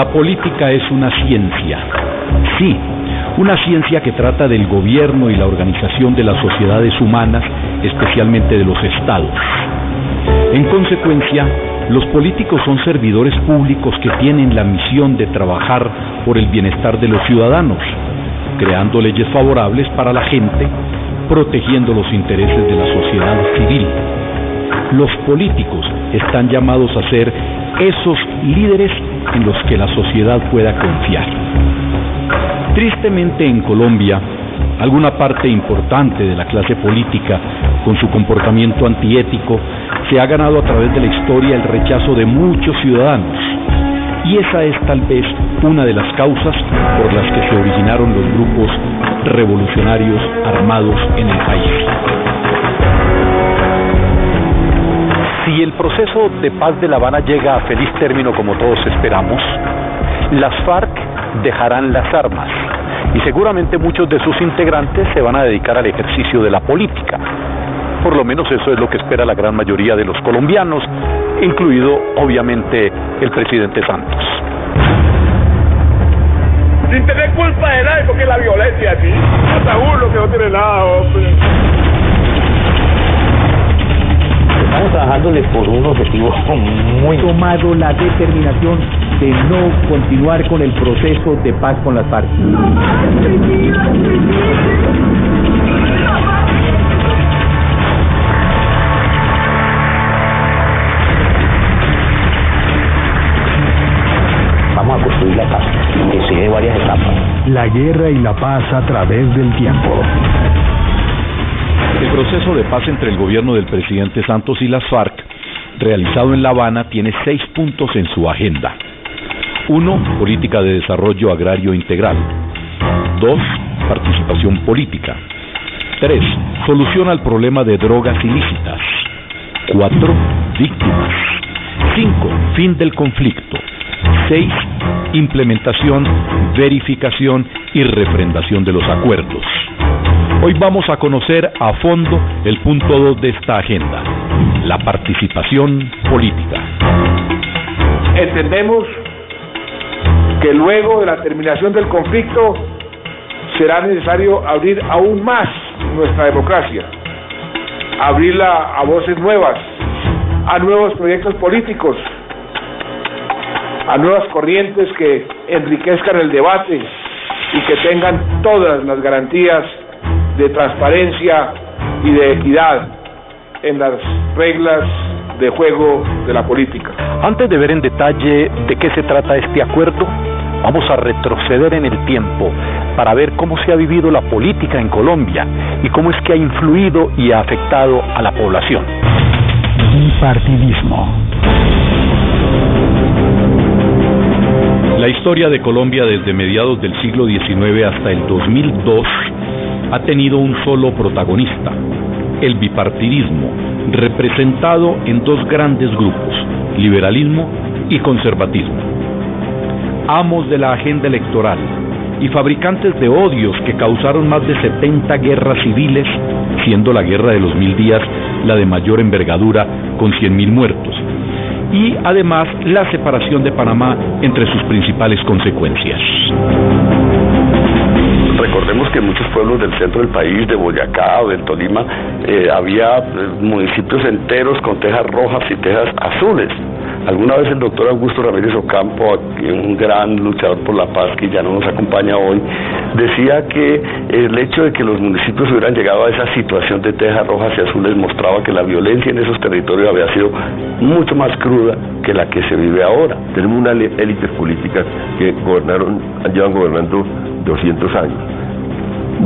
La política es una ciencia. Sí, una ciencia que trata del gobierno y la organización de las sociedades humanas, especialmente de los estados. En consecuencia, los políticos son servidores públicos que tienen la misión de trabajar por el bienestar de los ciudadanos, creando leyes favorables para la gente, protegiendo los intereses de la sociedad civil. Los políticos están llamados a ser esos líderes en los que la sociedad pueda confiar. Tristemente, en Colombia, alguna parte importante de la clase política, con su comportamiento antiético, se ha ganado a través de la historia el rechazo de muchos ciudadanos. Y esa es tal vez una de las causas por las que se originaron los grupos revolucionarios armados en el país. Si el proceso de paz de La Habana llega a feliz término como todos esperamos, las FARC dejarán las armas y seguramente muchos de sus integrantes se van a dedicar al ejercicio de la política. Por lo menos eso es lo que espera la gran mayoría de los colombianos, incluido obviamente el presidente Santos. Sin tener culpa de nadie, porque la violencia aquí, hasta uno que no tiene nada, hombre. Estamos trabajándole por un objetivo muy tomado la determinación de no continuar con el proceso de paz con las FARC. Vamos a construir la paz, que sigue varias etapas. La guerra y la paz a través del tiempo. El proceso de paz entre el gobierno del presidente Santos y las FARC, realizado en La Habana, tiene 6 puntos en su agenda. 1. Política de desarrollo agrario integral. 2. Participación política. 3. Solución al problema de drogas ilícitas. 4. Víctimas. 5. Fin del conflicto. 6. Implementación, verificación y refrendación de los acuerdos. Hoy vamos a conocer a fondo el punto 2 de esta agenda, la participación política. Entendemos que luego de la terminación del conflicto será necesario abrir aún más nuestra democracia, abrirla a voces nuevas, a nuevos proyectos políticos, a nuevas corrientes que enriquezcan el debate y que tengan todas las garantías de transparencia y de equidad en las reglas de juego de la política. Antes de ver en detalle de qué se trata este acuerdo, vamos a retroceder en el tiempo para ver cómo se ha vivido la política en Colombia y cómo es que ha influido y ha afectado a la población. Bipartidismo. La historia de Colombia desde mediados del siglo XIX hasta el 2002 ha tenido un solo protagonista, el bipartidismo, representado en 2 grandes grupos, liberalismo y conservatismo. Amos de la agenda electoral y fabricantes de odios que causaron más de 70 guerras civiles, siendo la guerra de los 1000 días la de mayor envergadura con 100.000 muertos. Y además la separación de Panamá entre sus principales consecuencias. Recordemos que en muchos pueblos del centro del país, de Boyacá o del Tolima, había municipios enteros con tejas rojas y tejas azules. Alguna vez el doctor Augusto Ramírez Ocampo, un gran luchador por la paz que ya no nos acompaña hoy, decía que el hecho de que los municipios hubieran llegado a esa situación de tejas rojas y azules mostraba que la violencia en esos territorios había sido mucho más cruda que la que se vive ahora. Tenemos una élites políticas que llevan gobernando 200 años.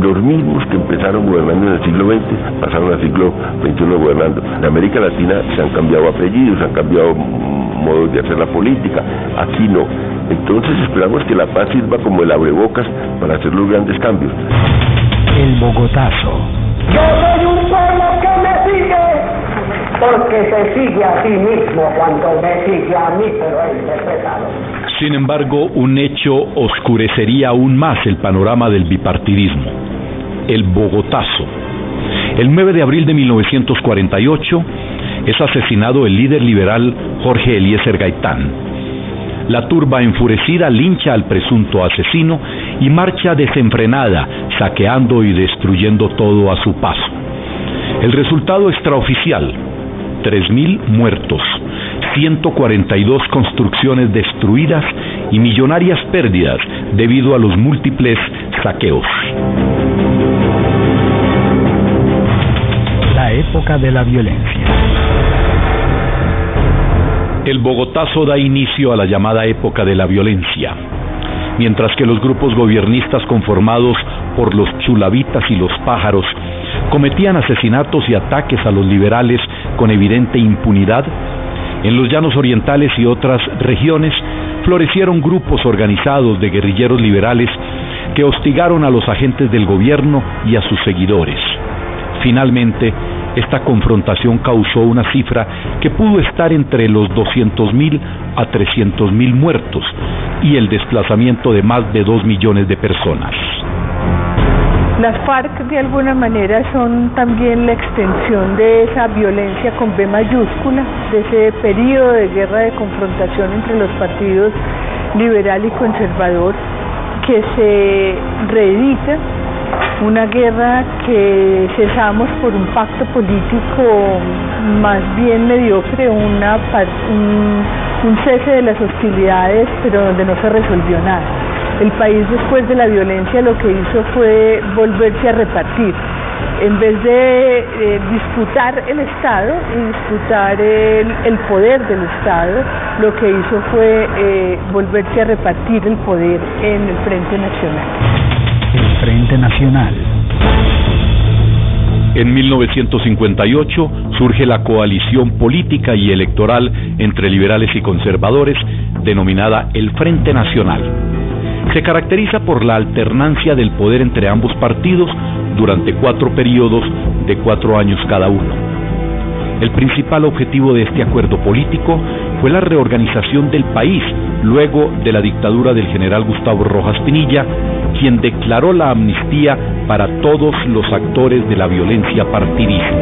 Los mismos que empezaron gobernando en el siglo XX pasaron al siglo XXI gobernando. En América Latina se han cambiado apellidos, se han cambiado modos de hacer la política. Aquí no. Entonces esperamos que la paz sirva como el abrebocas para hacer los grandes cambios. El Bogotazo. Yo soy un pueblo que me sigue, porque se sigue a sí mismo cuando me sigue a mí, pero es interpretado. Sin embargo, un hecho oscurecería aún más el panorama del bipartidismo: el Bogotazo. El 9 de abril de 1948 es asesinado el líder liberal Jorge Eliezer Gaitán. La turba enfurecida lincha al presunto asesino y marcha desenfrenada, saqueando y destruyendo todo a su paso. El resultado extraoficial: 3.000 muertos, 142 construcciones destruidas y millonarias pérdidas debido a los múltiples saqueos. La época de la violencia. El Bogotazo da inicio a la llamada época de la violencia. Mientras que los grupos gobiernistas conformados por los chulavitas y los pájaros cometían asesinatos y ataques a los liberales con evidente impunidad, en los llanos orientales y otras regiones florecieron grupos organizados de guerrilleros liberales que hostigaron a los agentes del gobierno y a sus seguidores. Finalmente, esta confrontación causó una cifra que pudo estar entre los 200.000 a 300.000 muertos y el desplazamiento de más de 2 millones de personas. Las FARC de alguna manera son también la extensión de esa violencia con B mayúscula, de ese periodo de guerra de confrontación entre los partidos liberal y conservador, que se reedita, una guerra que cesamos por un pacto político más bien mediocre, un cese de las hostilidades, pero donde no se resolvió nada. El país, después de la violencia, lo que hizo fue volverse a repartir. En vez de disputar el Estado y disputar el poder del Estado, lo que hizo fue volverse a repartir el poder en el Frente Nacional. El Frente Nacional. En 1958 surge la coalición política y electoral entre liberales y conservadores, denominada el Frente Nacional. Se caracteriza por la alternancia del poder entre ambos partidos durante 4 periodos de 4 años cada uno. El principal objetivo de este acuerdo político fue la reorganización del país luego de la dictadura del general Gustavo Rojas Pinilla, quien declaró la amnistía para todos los actores de la violencia partidista.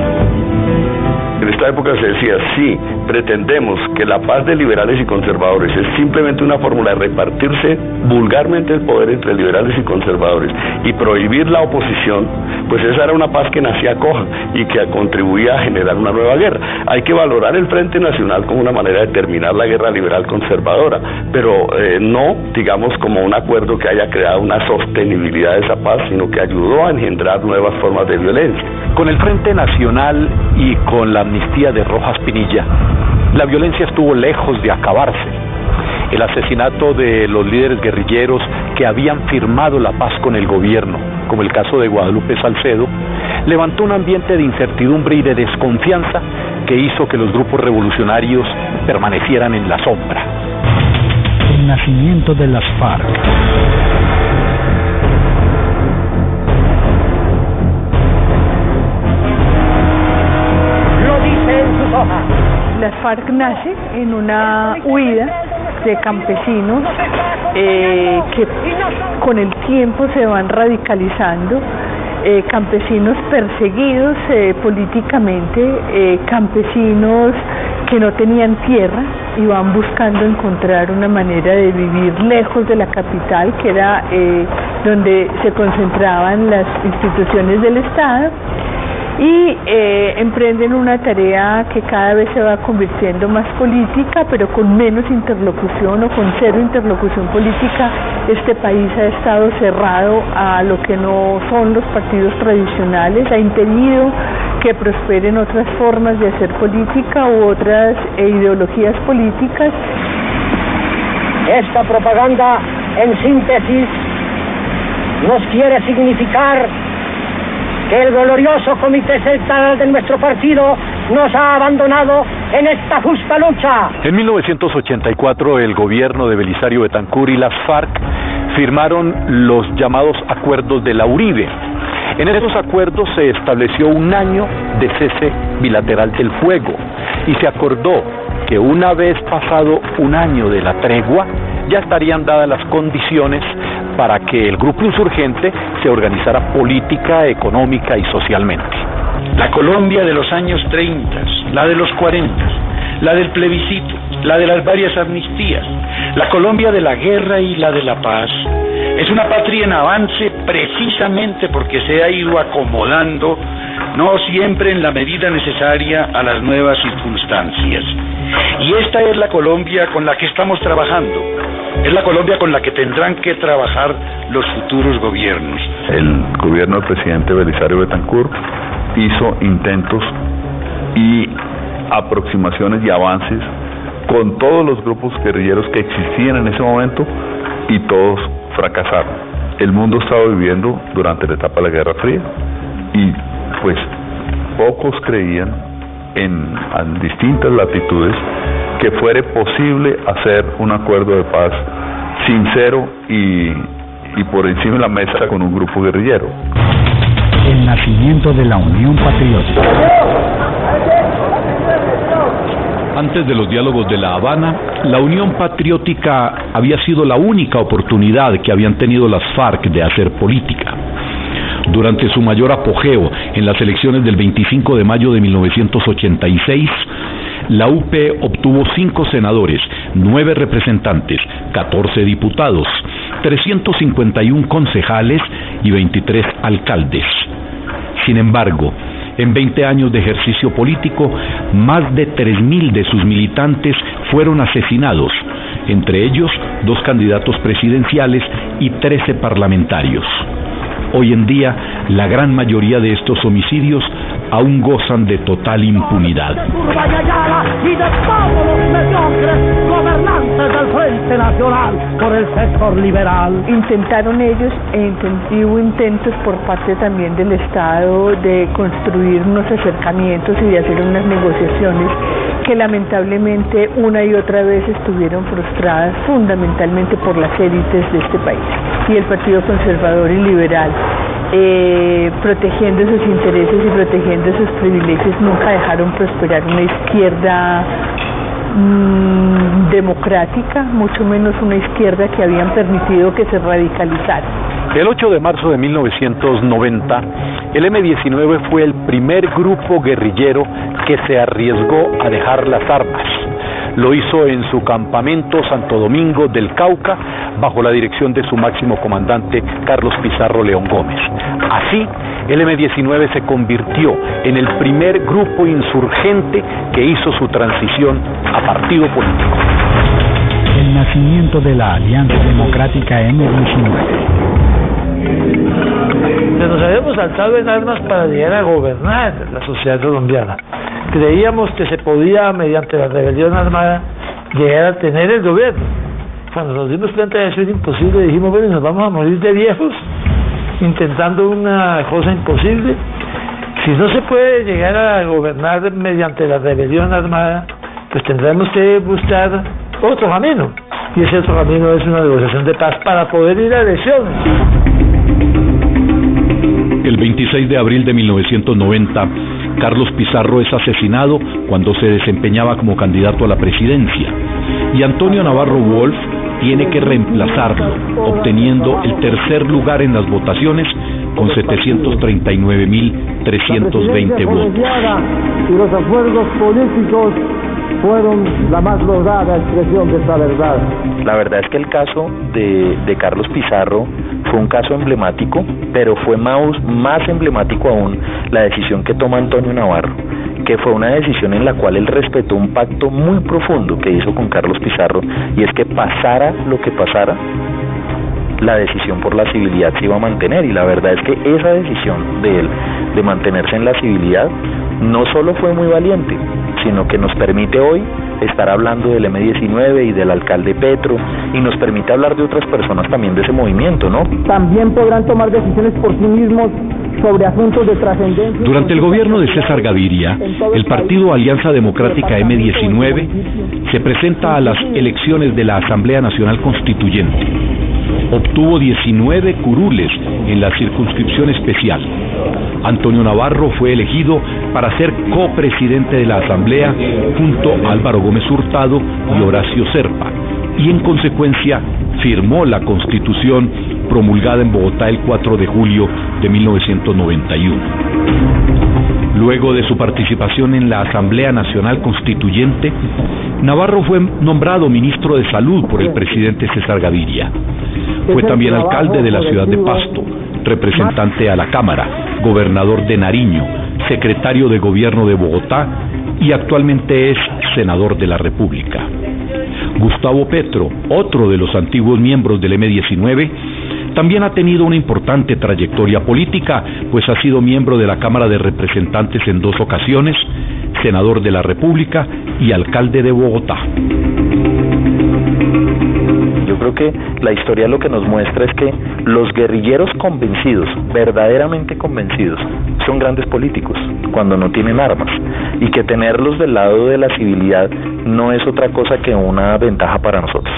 En esta época se decía, sí, pretendemos que la paz de liberales y conservadores es simplemente una fórmula de repartirse vulgarmente el poder entre liberales y conservadores y prohibir la oposición, pues esa era una paz que nacía coja y que contribuía a generar una nueva guerra. Hay que valorar el Frente Nacional como una manera de terminar la guerra liberal conservadora, pero no, digamos, como un acuerdo que haya creado una sostenibilidad de esa paz, sino que ayudó a engendrar nuevas formas de violencia. Con el Frente Nacional y con la amnistía de Rojas Pinilla, la violencia estuvo lejos de acabarse. El asesinato de los líderes guerrilleros que habían firmado la paz con el gobierno, como el caso de Guadalupe Salcedo, levantó un ambiente de incertidumbre y de desconfianza que hizo que los grupos revolucionarios permanecieran en la sombra. El nacimiento de las FARC. Las FARC nace en una huida de campesinos que con el tiempo se van radicalizando, campesinos perseguidos políticamente, campesinos que no tenían tierra y van buscando encontrar una manera de vivir lejos de la capital, que era donde se concentraban las instituciones del Estado, y emprenden una tarea que cada vez se va convirtiendo más política, pero con menos interlocución o con cero interlocución política. Este país ha estado cerrado a lo que no son los partidos tradicionales, ha impedido que prosperen otras formas de hacer política u otras ideologías políticas. Esta propaganda, en síntesis, nos quiere significar que el glorioso Comité Central de nuestro partido nos ha abandonado en esta justa lucha. En 1984, el gobierno de Belisario Betancur y las FARC firmaron los llamados Acuerdos de la Uribe. En estos acuerdos se estableció un año de cese bilateral del fuego y se acordó que una vez pasado un año de la tregua, ya estarían dadas las condiciones para que el grupo insurgente se organizara política, económica y socialmente. La Colombia de los años 30, la de los 40, la del plebiscito, la de las varias amnistías, la Colombia de la guerra y la de la paz. Es una patria en avance precisamente porque se ha ido acomodando, no siempre en la medida necesaria, a las nuevas circunstancias. Y esta es la Colombia con la que estamos trabajando. Es la Colombia con la que tendrán que trabajar los futuros gobiernos. El gobierno del presidente Belisario Betancur hizo intentos y aproximaciones y avances con todos los grupos guerrilleros que existían en ese momento y todos fracasaron. El mundo estaba viviendo durante la etapa de la Guerra Fría y pues pocos creían en distintas latitudes que fuera posible hacer un acuerdo de paz sincero y por encima de la mesa con un grupo guerrillero. El nacimiento de la Unión Patriótica. Antes de los diálogos de La Habana, la Unión Patriótica había sido la única oportunidad que habían tenido las FARC de hacer política. Durante su mayor apogeo en las elecciones del 25 de mayo de 1986, la UP obtuvo 5 senadores, 9 representantes, 14 diputados, 351 concejales y 23 alcaldes. Sin embargo, en 20 años de ejercicio político, más de 3.000 de sus militantes fueron asesinados, entre ellos 2 candidatos presidenciales y 13 parlamentarios. Hoy en día, la gran mayoría de estos homicidios aún gozan de total impunidad. Y de todos los mediocres gobernantes del Frente Nacional por el sector liberal. Intentaron ellos, y hubo intentos por parte también del Estado de construir unos acercamientos y de hacer unas negociaciones que lamentablemente una y otra vez estuvieron frustradas, fundamentalmente por las élites de este país. Y el Partido Conservador y Liberal, protegiendo sus intereses y protegiendo sus privilegios, nunca dejaron prosperar una izquierda democrática, mucho menos una izquierda que habían permitido que se radicalizara. El 8 de marzo de 1990, el M-19 fue el primer grupo guerrillero que se arriesgó a dejar las armas. Lo hizo en su campamento Santo Domingo del Cauca, bajo la dirección de su máximo comandante Carlos Pizarro León Gómez. Así, el M-19 se convirtió en el primer grupo insurgente que hizo su transición a partido político. El nacimiento de la Alianza Democrática M-19. Nos habíamos alzado en armas para llegar a gobernar la sociedad colombiana. Creíamos que se podía, mediante la rebelión armada, llegar a tener el gobierno. Cuando nos dimos cuenta de eso era imposible, dijimos, bueno, nos vamos a morir de viejos intentando una cosa imposible. Si no se puede llegar a gobernar mediante la rebelión armada, pues tendremos que buscar otro camino. Y ese otro camino es una negociación de paz para poder ir a elecciones. El 26 de abril de 1990, Carlos Pizarro es asesinado cuando se desempeñaba como candidato a la presidencia, y Antonio Navarro Wolf tiene que reemplazarlo, obteniendo el tercer lugar en las votaciones con 739.320 votos. Y los acuerdos políticos fueron la más lograda expresión de esta verdad. La verdad es que el caso de Carlos Pizarro fue un caso emblemático, pero fue más emblemático aún la decisión que toma Antonio Navarro, que fue una decisión en la cual él respetó un pacto muy profundo que hizo con Carlos Pizarro, y es que pasara lo que pasara, la decisión por la civilidad se iba a mantener. Y la verdad es que esa decisión de él de mantenerse en la civilidad no solo fue muy valiente, sino que nos permite hoy estar hablando del M-19 y del alcalde Petro, y nos permite hablar de otras personas también de ese movimiento, ¿no? También podrán tomar decisiones por sí mismos sobre asuntos de trascendencia. Durante el gobierno de César Gaviria, el partido Alianza Democrática M-19 se presenta a las elecciones de la Asamblea Nacional Constituyente. Obtuvo 19 curules en la circunscripción especial. Antonio Navarro fue elegido para ser copresidente de la Asamblea junto a Álvaro Gómez Hurtado y Horacio Serpa, y en consecuencia firmó la Constitución promulgada en Bogotá el 4 de julio de 1991. Luego de su participación en la Asamblea Nacional Constituyente, Navarro fue nombrado ministro de Salud por el presidente César Gaviria. Fue también alcalde de la ciudad de Pasto, representante a la Cámara, gobernador de Nariño, secretario de Gobierno de Bogotá y actualmente es senador de la República. Gustavo Petro, otro de los antiguos miembros del M-19, también ha tenido una importante trayectoria política, pues ha sido miembro de la Cámara de Representantes en 2 ocasiones, senador de la República y alcalde de Bogotá. Yo creo que la historia lo que nos muestra es que los guerrilleros convencidos, verdaderamente convencidos, son grandes políticos cuando no tienen armas, y que tenerlos del lado de la civilidad no es otra cosa que una ventaja para nosotros.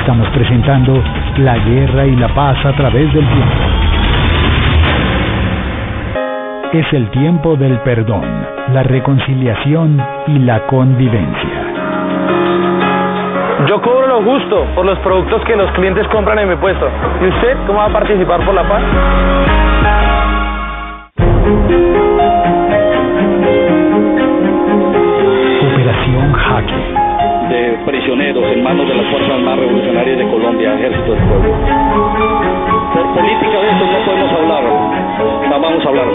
Estamos presentando La Guerra y la Paz a través del tiempo. Es el tiempo del perdón, la reconciliación y la convivencia. Yo cobro lo justo por los productos que los clientes compran en mi puesto. ¿Y usted cómo va a participar por la paz? Operación Jaque. De prisioneros en manos de las fuerzas más revolucionarias de Colombia, Ejército del Pueblo. Por política de esto no podemos hablar, no vamos a hablar.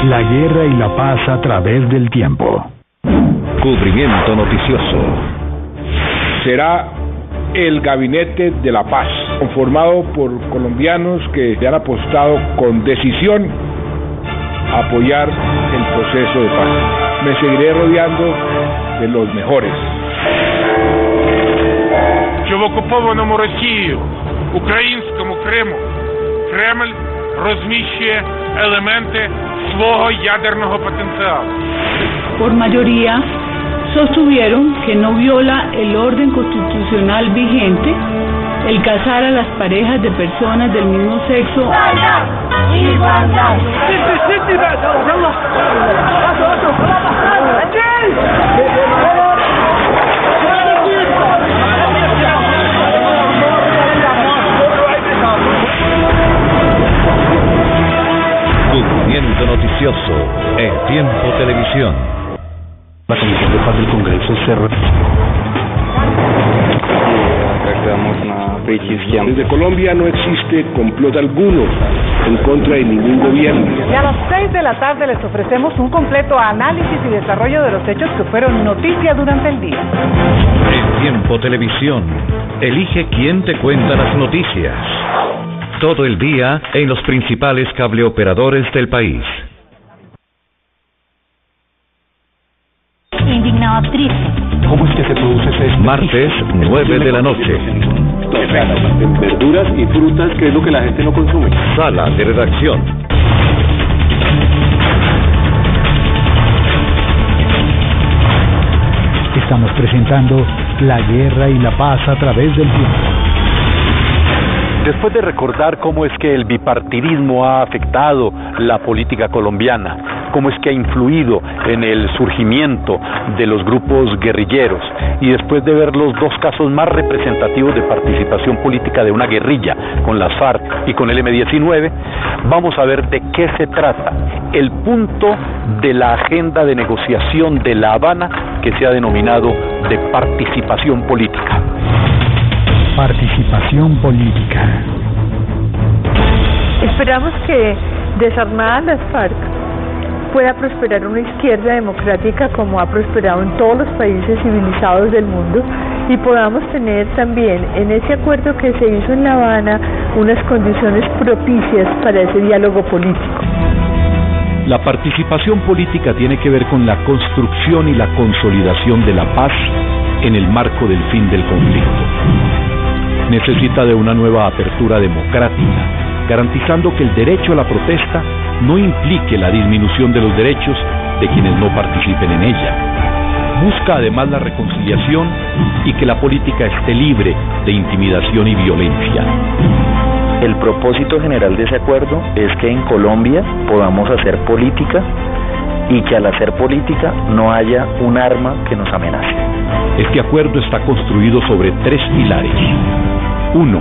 La guerra y la paz a través del tiempo. Cubrimiento noticioso. Será el Gabinete de la Paz, conformado por colombianos que se han apostado con decisión a apoyar el proceso de paz. Me seguiré rodeando de los mejores. Що в окупованому Росією, українському Криму, Кремль розміщує елементи свого ядерного потенціалу. Por mayoría, sostuvieron que no viola el orden constitucional vigente el casar a las parejas de personas del mismo sexo. Cubrimiento noticioso en Tiempo Televisión. La Comisión de Paz del Congreso Desde Colombia no existe complot alguno en contra de ningún gobierno. Y a las 6 de la tarde les ofrecemos un completo análisis y desarrollo de los hechos que fueron noticia durante el día. En Tiempo Televisión, elige quién te cuenta las noticias. Todo el día en los principales cableoperadores del país. Indignado, triste. ¿Cómo es que se produce ese? Martes, 9 de la noche. Verduras y frutas, que es lo que la gente no consume. Sala de redacción. Estamos presentando La Guerra y la Paz a través del tiempo. Después de recordar cómo es que el bipartidismo ha afectado la política colombiana, cómo es que ha influido en el surgimiento de los grupos guerrilleros, y después de ver los 2 casos más representativos de participación política de una guerrilla, con las FARC y con el M-19, vamos a ver de qué se trata el punto de la agenda de negociación de La Habana que se ha denominado de participación política. Participación política. Esperamos que, desarmadas las FARC, pueda prosperar una izquierda democrática como ha prosperado en todos los países civilizados del mundo, y podamos tener también en ese acuerdo que se hizo en La Habana unas condiciones propicias para ese diálogo político. La participación política tiene que ver con la construcción y la consolidación de la paz en el marco del fin del conflicto. Necesita de una nueva apertura democrática, garantizando que el derecho a la protesta no implique la disminución de los derechos de quienes no participen en ella. Busca además la reconciliación y que la política esté libre de intimidación y violencia. El propósito general de ese acuerdo es que en Colombia podamos hacer política y que al hacer política no haya un arma que nos amenace. Este acuerdo está construido sobre 3 pilares. 1.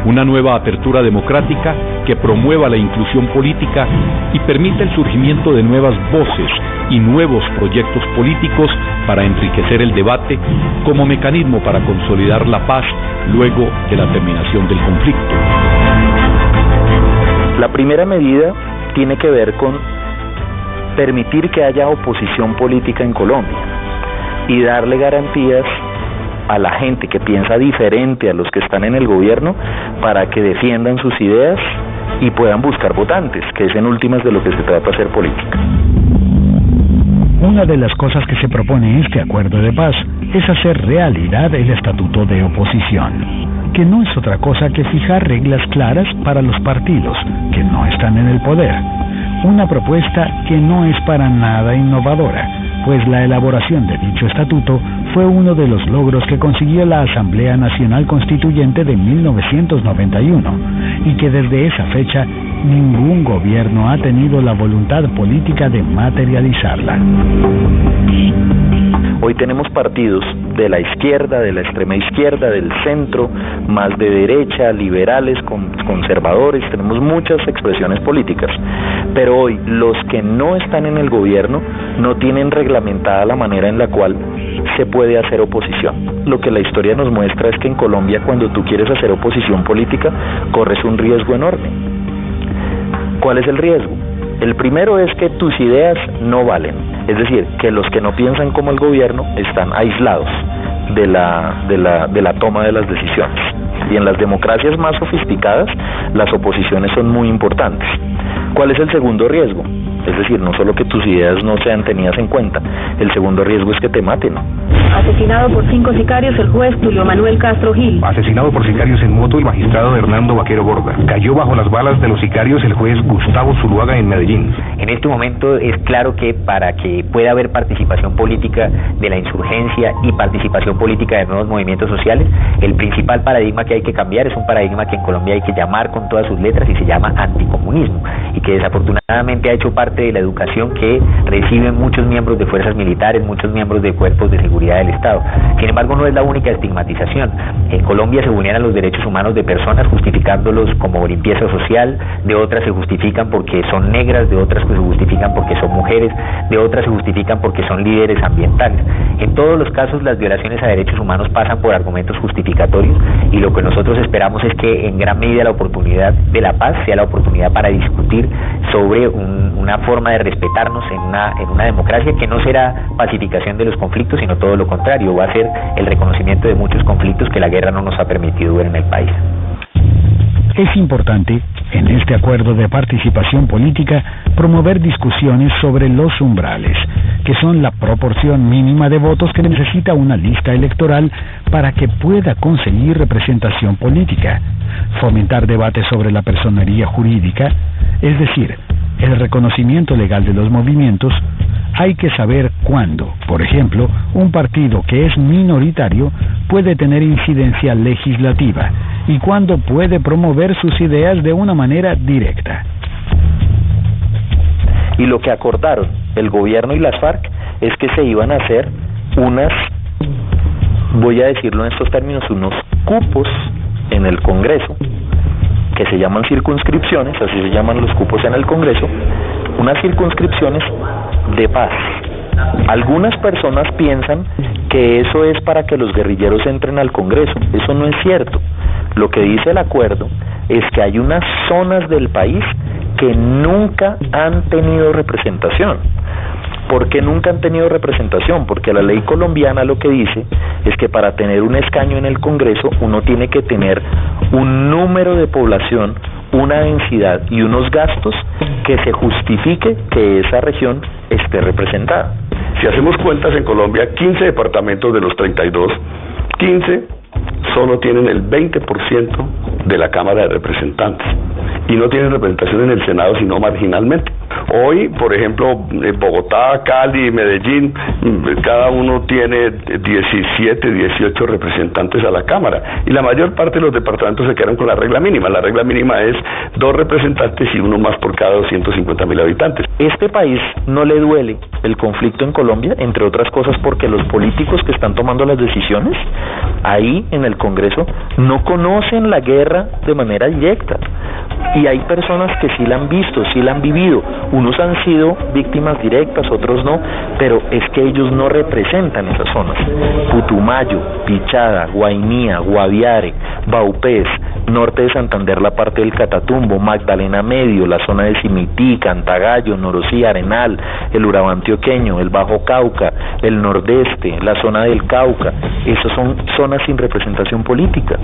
Una nueva apertura democrática que promueva la inclusión política y permita el surgimiento de nuevas voces y nuevos proyectos políticos para enriquecer el debate como mecanismo para consolidar la paz luego de la terminación del conflicto. La primera medida tiene que ver con permitir que haya oposición política en Colombia y darle garantías a la gente que piensa diferente a los que están en el gobierno para que defiendan sus ideas y puedan buscar votantes, que es en últimas de lo que se trata hacer política. Una de las cosas que se propone en este acuerdo de paz es hacer realidad el estatuto de oposición, que no es otra cosa que fijar reglas claras para los partidos que no están en el poder. Una propuesta que no es para nada innovadora, pues la elaboración de dicho estatuto fue uno de los logros que consiguió la Asamblea Nacional Constituyente de 1991 y que desde esa fecha ningún gobierno ha tenido la voluntad política de materializarla. Hoy tenemos partidos de la izquierda, de la extrema izquierda, del centro, más de derecha, liberales, conservadores, tenemos muchas expresiones políticas, pero hoy los que no están en el gobierno no tienen reglamentada la manera en la cual se puede hacer oposición. Lo que la historia nos muestra es que en Colombia, cuando tú quieres hacer oposición política, corres un riesgo enorme. ¿Cuál es el riesgo? El primero es que tus ideas no valen, es decir, que los que no piensan como el gobierno están aislados de la toma de las decisiones. Y en las democracias más sofisticadas, las oposiciones son muy importantes. ¿Cuál es el segundo riesgo? Es decir, no solo que tus ideas no sean tenidas en cuenta, el segundo riesgo es que te maten. Asesinado por 5 sicarios el juez Tulio Manuel Castro Gil. Asesinado por sicarios en moto el magistrado Hernando Vaquero Borda. Cayó bajo las balas de los sicarios el juez Gustavo Zuluaga en Medellín. En este momento es claro que para que pueda haber participación política de la insurgencia y participación política de nuevos movimientos sociales, el principal paradigma que hay que cambiar es un paradigma que en Colombia hay que llamar con todas sus letras y se llama anticomunismo, y que desafortunadamente ha hecho parte de la educación que reciben muchos miembros de fuerzas militares, muchos miembros de cuerpos de seguridad del Estado. Sin embargo, no es la única estigmatización. En Colombia se vulneran los derechos humanos de personas justificándolos como limpieza social, de otras se justifican porque son negras, de otras se justifican porque son mujeres, de otras se justifican porque son líderes ambientales. En todos los casos, las violaciones a derechos humanos pasan por argumentos justificatorios, y lo que nosotros esperamos es que en gran medida la oportunidad de la paz sea la oportunidad para discutir sobre una forma de respetarnos en una democracia que no será pacificación de los conflictos, sino todo lo contrario, va a ser el reconocimiento de muchos conflictos que la guerra no nos ha permitido ver en el país. Es importante, en este acuerdo de participación política, promover discusiones sobre los umbrales, que son la proporción mínima de votos que necesita una lista electoral para que pueda conseguir representación política, fomentar debates sobre la personería jurídica, es decir, el reconocimiento legal de los movimientos. Hay que saber cuándo, por ejemplo, un partido que es minoritario puede tener incidencia legislativa y cuándo puede promover sus ideas de una manera directa. Y lo que acordaron el gobierno y las FARC es que se iban a hacer voy a decirlo en estos términos, unos cupos en el Congreso, que se llaman circunscripciones, así se llaman los cupos en el Congreso, unas circunscripciones de paz. Algunas personas piensan que eso es para que los guerrilleros entren al Congreso. Eso no es cierto. Lo que dice el acuerdo es que hay unas zonas del país que nunca han tenido representación. ¿Por qué nunca han tenido representación? Porque la ley colombiana lo que dice es que para tener un escaño en el Congreso uno tiene que tener un número de población, una densidad y unos gastos que se justifique que esa región esté representada. Si hacemos cuentas, en Colombia 15 departamentos de los 32, 15 solo tienen el 20% de la Cámara de Representantes. y no tienen representación en el Senado sino marginalmente. Hoy, por ejemplo, Bogotá, Cali, Medellín, cada uno tiene 17, 18 representantes a la Cámara, y la mayor parte de los departamentos se quedaron con la regla mínima. La regla mínima es 2 representantes y uno más por cada 250.000 habitantes. Este país no le duele el conflicto en Colombia, entre otras cosas porque los políticos que están tomando las decisiones ahí en el Congreso no conocen la guerra de manera directa, y hay personas que sí la han visto, sí la han vivido. Unos han sido víctimas directas, otros no, pero es que ellos no representan esas zonas. Putumayo, Pichada, Guainía, Guaviare, Vaupés, norte de Santander, la parte del Catatumbo, Magdalena Medio, la zona de Cimití, Cantagallo, Norosí, Arenal, el Urabá antioqueño, el Bajo Cauca, el nordeste, la zona del Cauca. Esas son zonas sin representación política.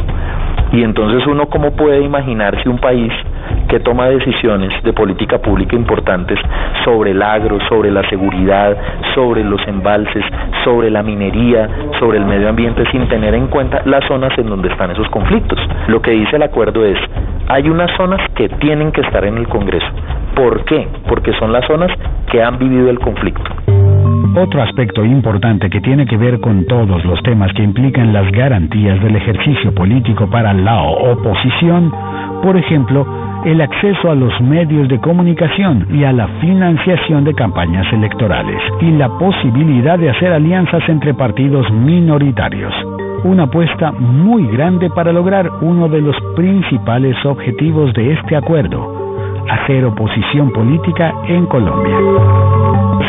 Y entonces uno, ¿cómo puede imaginarse un país que toma decisiones de política pública importantes sobre el agro, sobre la seguridad, sobre los embalses, sobre la minería, sobre el medio ambiente, sin tener en cuenta las zonas en donde están esos conflictos? Lo que dice el acuerdo es, hay unas zonas que tienen que estar en el Congreso. ¿Por qué? Porque son las zonas que han vivido el conflicto. Otro aspecto importante que tiene que ver con todos los temas que implican las garantías del ejercicio político para la oposición, por ejemplo, el acceso a los medios de comunicación y a la financiación de campañas electorales, y la posibilidad de hacer alianzas entre partidos minoritarios. Una apuesta muy grande para lograr uno de los principales objetivos de este acuerdo: hacer oposición política en Colombia.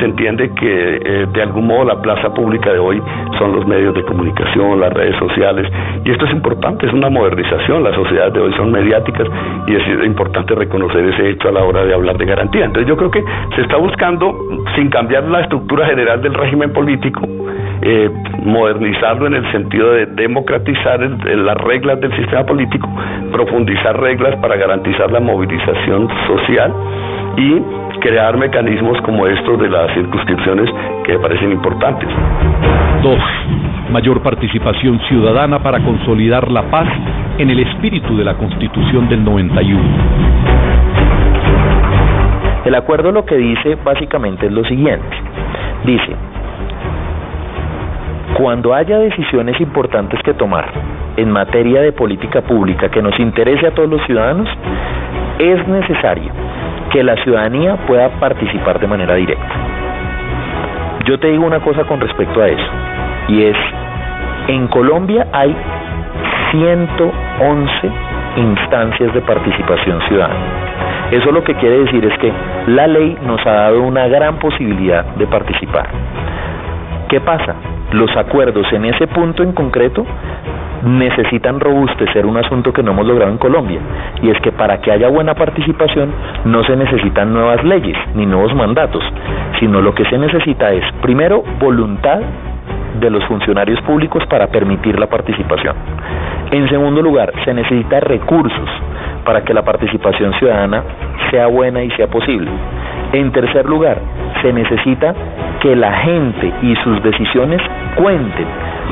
Se entiende que de algún modo la plaza pública de hoy son los medios de comunicación, las redes sociales, y esto es importante, es una modernización. Las sociedades de hoy son mediáticas y es importante reconocer ese hecho a la hora de hablar de garantía. Entonces yo creo que se está buscando, sin cambiar la estructura general del régimen político, modernizarlo en el sentido de democratizar las reglas del sistema político, profundizar reglas para garantizar la movilización social y crear mecanismos como estos de las circunscripciones que me parecen importantes. 2. Mayor participación ciudadana para consolidar la paz en el espíritu de la Constitución del 91. El acuerdo lo que dice básicamente es lo siguiente. Dice: cuando haya decisiones importantes que tomar en materia de política pública que nos interese a todos los ciudadanos, es necesario que la ciudadanía pueda participar de manera directa. Yo te digo una cosa con respecto a eso, y es, en Colombia hay 111 instancias de participación ciudadana. Eso lo que quiere decir es que la ley nos ha dado una gran posibilidad de participar. ¿Qué pasa? Los acuerdos en ese punto en concreto necesitan robustecer un asunto que no hemos logrado en Colombia, y es que para que haya buena participación no se necesitan nuevas leyes ni nuevos mandatos, sino lo que se necesita es, primero, voluntad de los funcionarios públicos para permitir la participación. En segundo lugar, se necesita recursos para que la participación ciudadana sea buena y sea posible. En tercer lugar, se necesita que la gente y sus decisiones cuenten,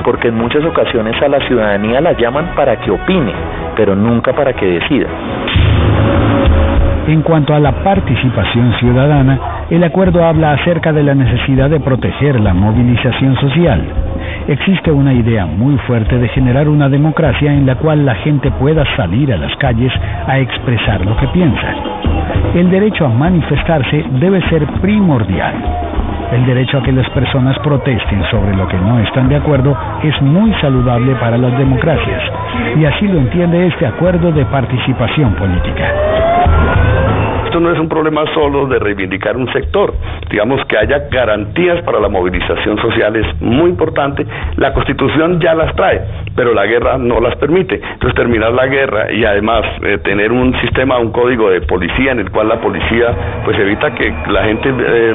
porque en muchas ocasiones a la ciudadanía la llaman para que opine, pero nunca para que decida. En cuanto a la participación ciudadana, el acuerdo habla acerca de la necesidad de proteger la movilización social. Existe una idea muy fuerte de generar una democracia en la cual la gente pueda salir a las calles a expresar lo que piensa. El derecho a manifestarse debe ser primordial. El derecho a que las personas protesten sobre lo que no están de acuerdo es muy saludable para las democracias, y así lo entiende este acuerdo de participación política. Esto no es un problema solo de reivindicar un sector, digamos que haya garantías para la movilización social es muy importante. La Constitución ya las trae, pero la guerra no las permite. Entonces terminar la guerra y además tener un sistema, un código de policía en el cual la policía pues evita que la gente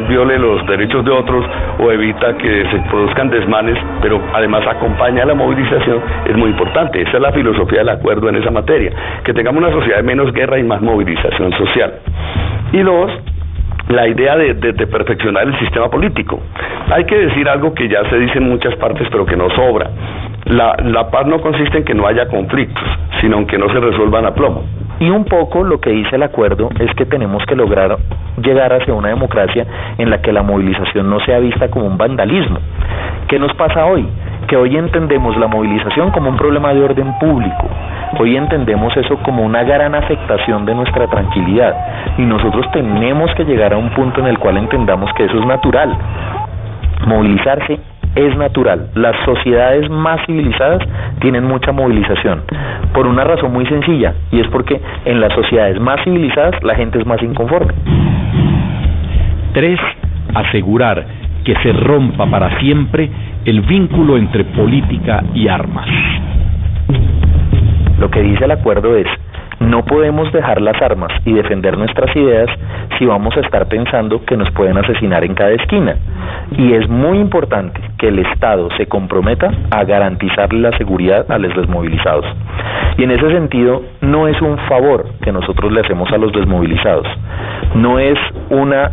viole los derechos de otros o evita que se produzcan desmanes, pero además acompaña a la movilización, es muy importante. Esa es la filosofía del acuerdo en esa materia, que tengamos una sociedad de menos guerra y más movilización social. Y dos, la idea de perfeccionar el sistema político. Hay que decir algo que ya se dice en muchas partes pero que no sobra. La paz no consiste en que no haya conflictos, sino en que no se resuelvan a plomo. Y un poco lo que dice el acuerdo es que tenemos que lograr llegar hacia una democracia en la que la movilización no sea vista como un vandalismo. ¿Qué nos pasa hoy? Que hoy entendemos la movilización como un problema de orden público. Hoy entendemos eso como una gran afectación de nuestra tranquilidad. Y nosotros tenemos que llegar a un punto en el cual entendamos que eso es natural. Movilizarse es natural. Las sociedades más civilizadas tienen mucha movilización por una razón muy sencilla, y es porque en las sociedades más civilizadas la gente es más inconforme. 3. Asegurar que se rompa para siempre el vínculo entre política y armas. Lo que dice el acuerdo es: no podemos dejar las armas y defender nuestras ideas si vamos a estar pensando que nos pueden asesinar en cada esquina. Y es muy importante que el Estado se comprometa a garantizarle la seguridad a los desmovilizados. Y en ese sentido, no es un favor que nosotros le hacemos a los desmovilizados, no es una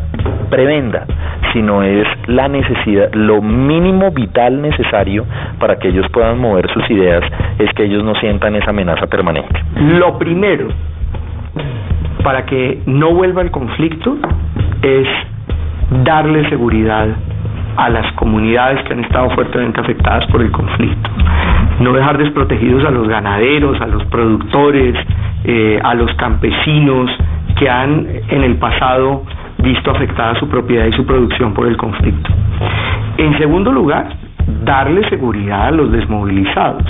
prebenda, sino es la necesidad, lo mínimo vital necesario para que ellos puedan mover sus ideas, es que ellos no sientan esa amenaza permanente. Lo primero para que no vuelva el conflicto es darle seguridad a las comunidades que han estado fuertemente afectadas por el conflicto. No dejar desprotegidos a los ganaderos, a los productores, a los campesinos que han en el pasado visto afectada su propiedad y su producción por el conflicto. En segundo lugar, darle seguridad a los desmovilizados,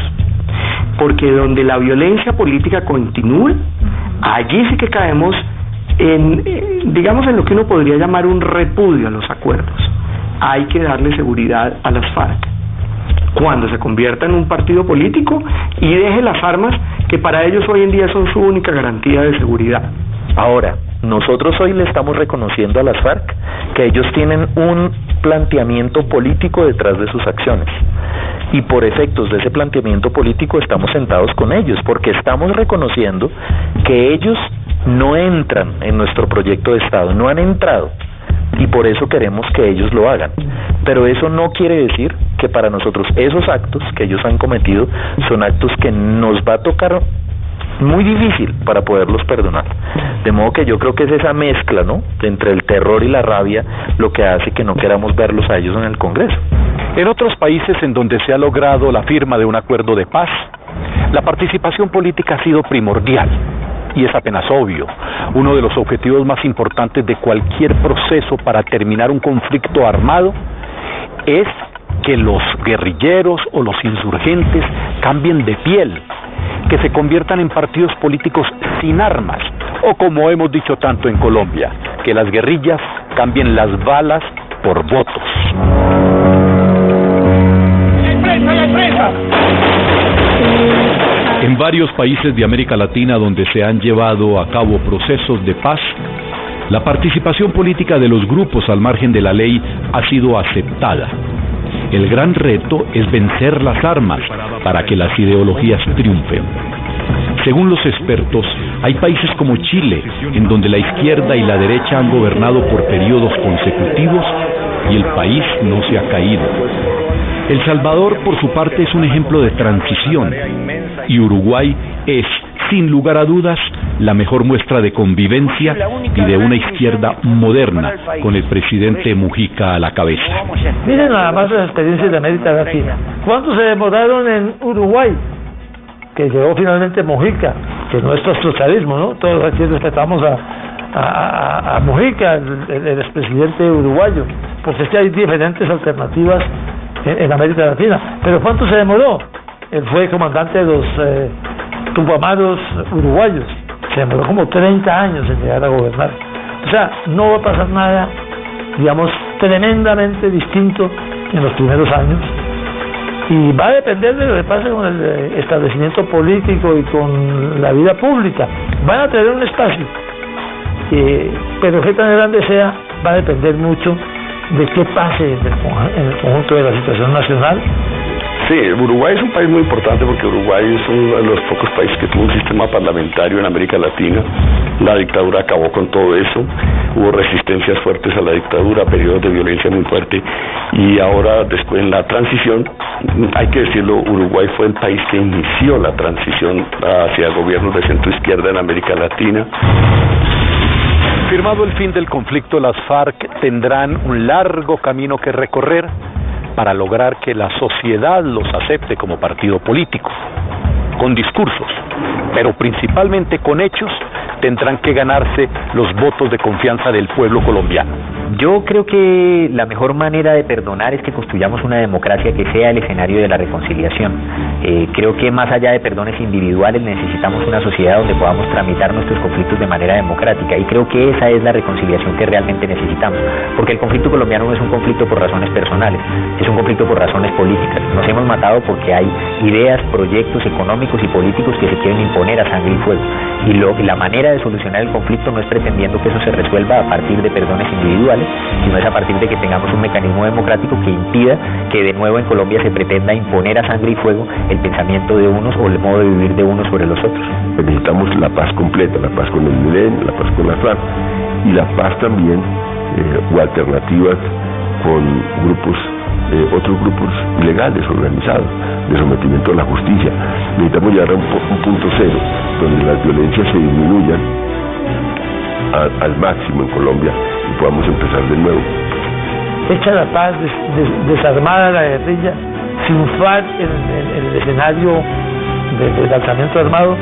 porque donde la violencia política continúe, allí sí que caemos digamos, en lo que uno podría llamar un repudio a los acuerdos. Hay que darle seguridad a las FARC cuando se convierta en un partido político y deje las armas, que para ellos hoy en día son su única garantía de seguridad. Ahora, nosotros hoy le estamos reconociendo a las FARC que ellos tienen un planteamiento político detrás de sus acciones, y por efectos de ese planteamiento político estamos sentados con ellos, porque estamos reconociendo que ellos no entran en nuestro proyecto de Estado, no han entrado, y por eso queremos que ellos lo hagan. Pero eso no quiere decir que para nosotros esos actos que ellos han cometido son actos que nos va a tocar muy difícil para poderlos perdonar. De modo que yo creo que es esa mezcla, ¿no?, entre el terror y la rabia lo que hace que no queramos verlos a ellos en el Congreso. En otros países en donde se ha logrado la firma de un acuerdo de paz, la participación política ha sido primordial. Y es apenas obvio, uno de los objetivos más importantes de cualquier proceso para terminar un conflicto armado es que los guerrilleros o los insurgentes cambien de piel, que se conviertan en partidos políticos sin armas, o como hemos dicho tanto en Colombia, que las guerrillas cambien las balas por votos. En varios países de América Latina donde se han llevado a cabo procesos de paz, la participación política de los grupos al margen de la ley ha sido aceptada. El gran reto es vencer las armas para que las ideologías triunfen. Según los expertos, hay países como Chile, en donde la izquierda y la derecha han gobernado por periodos consecutivos y el país no se ha caído. El Salvador, por su parte, es un ejemplo de transición, y Uruguay es, sin lugar a dudas, la mejor muestra de convivencia y de una izquierda moderna, con el presidente Mujica a la cabeza. Miren nada más las experiencias de América Latina. ¿Cuánto se demoraron en Uruguay? Que llegó finalmente Mujica, que no es socialismo, ¿no? Todos aquí respetamos a Mujica, el expresidente uruguayo, porque es que hay diferentes alternativas en América Latina. Pero ¿cuánto se demoró? Él fue comandante de los Tupamaros uruguayos. Se demoró como 30 años en llegar a gobernar. O sea, no va a pasar nada, digamos, tremendamente distinto en los primeros años. Y va a depender de lo que pase con el establecimiento político y con la vida pública. Van a tener un espacio, pero qué tan grande sea, va a depender mucho de qué pase en el conjunto de la situación nacional. Sí, Uruguay es un país muy importante porque Uruguay es uno de los pocos países que tuvo un sistema parlamentario en América Latina. La dictadura acabó con todo eso, hubo resistencias fuertes a la dictadura, periodos de violencia muy fuerte, y ahora después en la transición, hay que decirlo, Uruguay fue el país que inició la transición hacia gobiernos de centro izquierda en América Latina. Firmado el fin del conflicto, las FARC tendrán un largo camino que recorrer para lograr que la sociedad los acepte como partido político. Con discursos, pero principalmente con hechos, tendrán que ganarse los votos de confianza del pueblo colombiano. Yo creo que la mejor manera de perdonar es que construyamos una democracia que sea el escenario de la reconciliación. Creo que más allá de perdones individuales necesitamos una sociedad donde podamos tramitar nuestros conflictos de manera democrática, y creo que esa es la reconciliación que realmente necesitamos, porque el conflicto colombiano no es un conflicto por razones personales, es un conflicto por razones políticas. Nos hemos matado porque hay ideas, proyectos económicos y políticos que se quieren imponer a sangre y fuego, y la manera de solucionar el conflicto no es pretendiendo que eso se resuelva a partir de perdones individuales, sino es a partir de que tengamos un mecanismo democrático que impida que de nuevo en Colombia se pretenda imponer a sangre y fuego el pensamiento de unos o el modo de vivir de unos sobre los otros. Necesitamos la paz completa, la paz con el MLN, la paz con la FARC, y la paz también o alternativas con grupos, otros grupos ilegales organizados, de sometimiento a la justicia. Necesitamos llegar a un punto cero, donde las violencias se disminuyan al máximo en Colombia y podamos empezar de nuevo. Hecha la paz, desarmada la guerrilla, sin FARC en el escenario del alzamiento armado,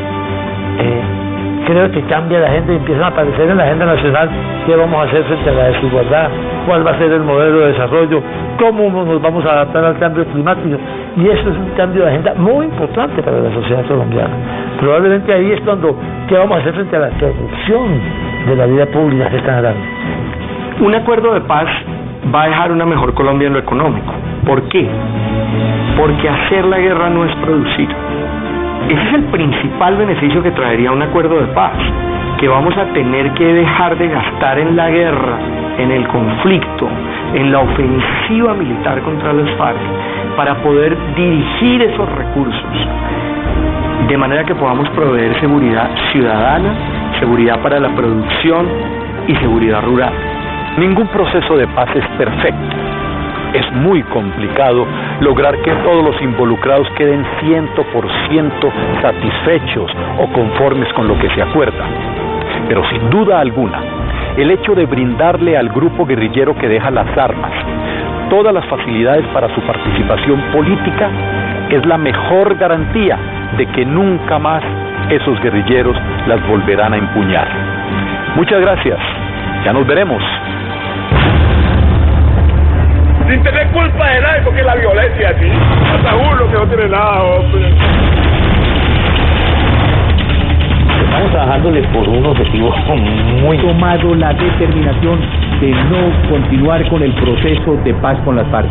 creo que cambia la agenda y empiezan a aparecer en la agenda nacional qué vamos a hacer frente a la desigualdad, cuál va a ser el modelo de desarrollo, cómo nos vamos a adaptar al cambio climático, y eso es un cambio de agenda muy importante para la sociedad colombiana. Probablemente ahí es cuando qué vamos a hacer frente a la corrupción de la vida pública que están dando. Un acuerdo de paz va a dejar una mejor Colombia en lo económico. ¿Por qué? Porque hacer la guerra no es producir. Ese es el principal beneficio que traería un acuerdo de paz, que vamos a tener que dejar de gastar en la guerra, en el conflicto, en la ofensiva militar contra las FARC, para poder dirigir esos recursos, de manera que podamos proveer seguridad ciudadana, seguridad para la producción y seguridad rural. Ningún proceso de paz es perfecto. Es muy complicado lograr que todos los involucrados queden 100% satisfechos o conformes con lo que se acuerda. Pero sin duda alguna, el hecho de brindarle al grupo guerrillero que deja las armas todas las facilidades para su participación política es la mejor garantía de que nunca más esos guerrilleros las volverán a empuñar. Muchas gracias. Ya nos veremos. Sin tener culpa de nada, porque es la violencia así. Hasta uno que no tiene nada, hombre. Estamos trabajándole por un objetivo muy tomado la determinación de no continuar con el proceso de paz con las FARC.